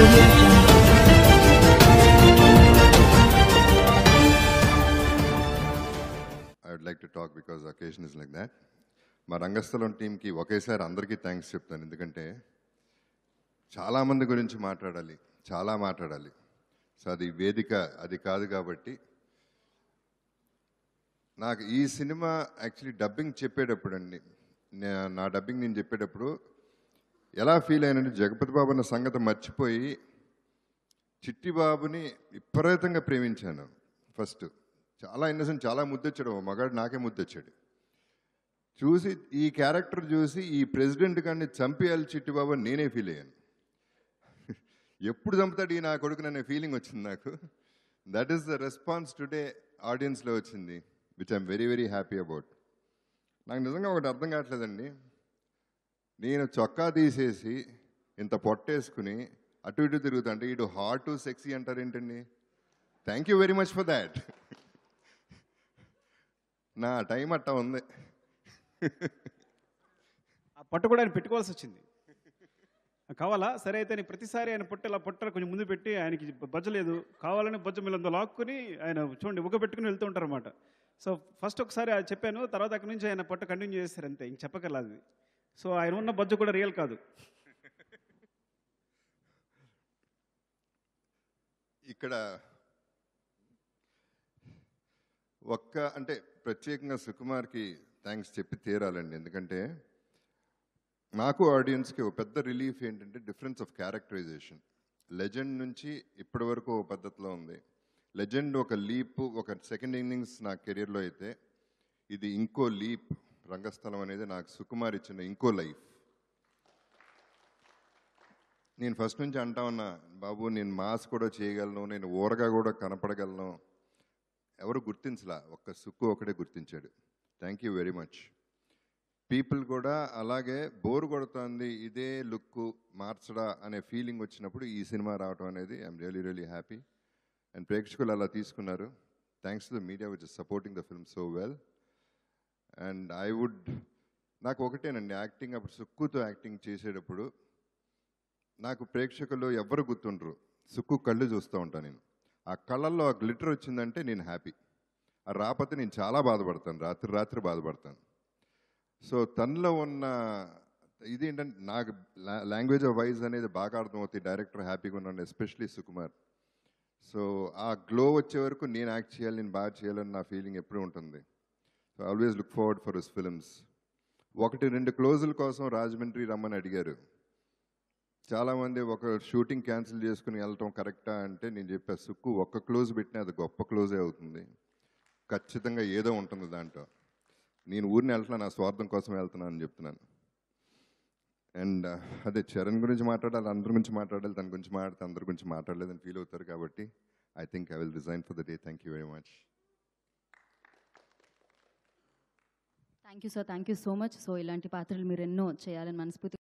Audio Jungle. I would like to talk because the occasion is like that. మా రంగస్థలం టీంకి ఒకేసారి అందరికీ thanks చెప్తాను. ఎందుకంటే చాలామంది గురించి మాట్లాడాలి, చాలా మాట్లాడాలి. సో అది వేదిక అది కాదు కాబట్టి నాకు ఈ సినిమా యాక్చువల్లీ డబ్బింగ్ చెప్పేటప్పుడు అండి, నా డబ్బింగ్ నేను చెప్పేటప్పుడు ఎలా ఫీల్ అయినంటే జగపతి బాబు అన్న సంగతి మర్చిపోయి చిట్టిబాబుని విపరీతంగా ప్రేమించాను. ఫస్ట్ చాలా ఇన్నసెంట్, చాలా ముద్దొచ్చాడు, మగాడు నాకే ముద్దొచ్చాడు. చూసి ఈ క్యారెక్టర్ చూసి ఈ ప్రెసిడెంట్ గారిని చంపేయాలి చిట్టిబాబు అని నేనే ఫీల్ అయ్యాను. ఎప్పుడు చంపుతాడు ఈ నా కొడుకుని అనే ఫీలింగ్ వచ్చింది నాకు. That is the response today ఆడియన్స్లో వచ్చింది, which I'm very very happy about. నాకు నిజంగా ఒకటి అర్థం కావట్లేదండి, నేను చొక్కా తీసేసి ఇంత పొట్టేసుకుని అటు ఇటు తిరుగుతా అంటే ఇటు హాట్ సెక్సీ అంటారు ఏంటండి? Thank you very much for that. నా టైం అట్టా ఉంది. ఆ పొట్ట కూడా ఆయన పెట్టుకోవాల్సి వచ్చింది. కావాలా సరే అయితే ప్రతిసారి ఆయన పొట్టలు కొంచెం ముందు పెట్టి ఆయనకి బజ్జలేదు కావాలని బొజ్జ మిల్లంతో లాక్కుని ఆయన చూడండి ఉగ్గ పెట్టుకుని వెళ్తూ ఉంటారు అనమాట. సో ఫస్ట్ ఒకసారి అది చెప్పాను, తర్వాత అక్కడి నుంచి ఆయన పొట్ట కంటిన్యూ చేస్తారు అంతే, ఇంక చెప్పగలదు. సో ఆయన ఉన్న బొజ్జ కూడా రియల్ కాదు. ఇక్కడ అంటే ప్రత్యేకంగా సుకుమార్కి థ్యాంక్స్ చెప్పి తీరాలండి. ఎందుకంటే నాకు ఆడియన్స్కి ఒక పెద్ద రిలీఫ్ ఏంటంటే డిఫరెన్స్ ఆఫ్ క్యారెక్టరైజేషన్. లెజెండ్ నుంచి ఇప్పటి వరకు ఒక పద్ధతిలో ఉంది. లెజెండ్ ఒక లీప్, ఒక సెకండ్ ఇన్నింగ్స్ నా కెరీర్లో అయితే ఇది ఇంకో లీప్. రంగస్థలం అనేది నాకు సుకుమార్ ఇచ్చిన ఇంకో లైఫ్. నేను ఫస్ట్ నుంచి అంటా ఉన్నా, బాబు నేను మాస్ కూడా చేయగలను, నేను ఊరగా కూడా కనపడగలను. ఎవరు గుర్తించలా, ఒక్క సుక్కు ఒకటే గుర్తించాడు. Thank you very much. People కూడా అలాగే బోర్ కొడుతుంది ఇదే లుక్ మార్చడా అనే ఫీలింగ్ వచ్చినప్పుడు ఈ సినిమా రావటం అనేది I'm really really happy. And ప్రేక్షకులు అలా తీసుకున్నారు. Thanks to the media which is supporting the film so well. And నాకు ఒకటేనండి, యాక్టింగ్ అప్పుడు సుక్కుతో యాక్టింగ్ చేసేటప్పుడు నాకు ప్రేక్షకులు ఎవరు గుర్తుండరు, సుక్కు కళ్ళు చూస్తూ ఉంటాను నేను. ఆ కళ్ళల్లో ఆ గ్లిటర్ వచ్చిందంటే నేను హ్యాపీ. ఆ రాకపోతే నేను చాలా బాధపడతాను, రాత్రి బాధపడతాను. సో తనలో ఉన్న ఇది ఏంటంటే నాకు లాంగ్వేజ్ ఆఫ్ వైజ్ అనేది బాగా అర్థమవుతుంది. డైరెక్టర్ హ్యాపీగా ఉన్నాను, ఎస్పెషలీ సుకుమార్. సో ఆ గ్లో వచ్చే వరకు నేను యాక్ట్ చేయాలి, నేను బాగా చేయాలని నా ఫీలింగ్ ఎప్పుడూ ఉంటుంది. So always look forward for his films. 1-2 క్లోజుల కోసం రాజమండ్రి రమ్మని అడిగారు చాలామంది. ఒక షూటింగ్ క్యాన్సిల్ చేసుకుని వెళ్ళటం కరెక్టా అంటే నేను చెప్పా, సుక్కు ఒక్క క్లోజ్ పెట్టినా అది గొప్ప క్లోజే అవుతుంది. ఖచ్చితంగా ఏదో ఉంటుంది దాంట్లో. నేను ఊరిని వెళ్తున్నా, నా స్వార్థం కోసం వెళ్తున్నాను అని చెప్తున్నాను. అండ్ అదే చరణ్ గురించి మాట్లాడాలి, అందరి గురించి మాట్లాడాలి, తన గురించి మాట్లాడితే అందరి గురించి మాట్లాడలేదని ఫీల్ అవుతారు. కాబట్టి I think I will resign for the day. Thank you very much. Thank you sir, thank you so much. So ఇలాంటి పాత్రలు మీరు ఎన్నో చేయాలని మనస్ఫూర్తి.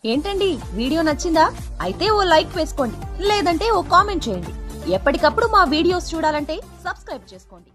ఏంటండి వీడియో నచ్చిందా? అయితే ఓ లైక్ వేసుకోండి, లేదంటే ఓ కామెంట్ చేయండి. ఎప్పటికప్పుడు మా వీడియోస్ చూడాలంటే సబ్స్క్రైబ్ చేసుకోండి.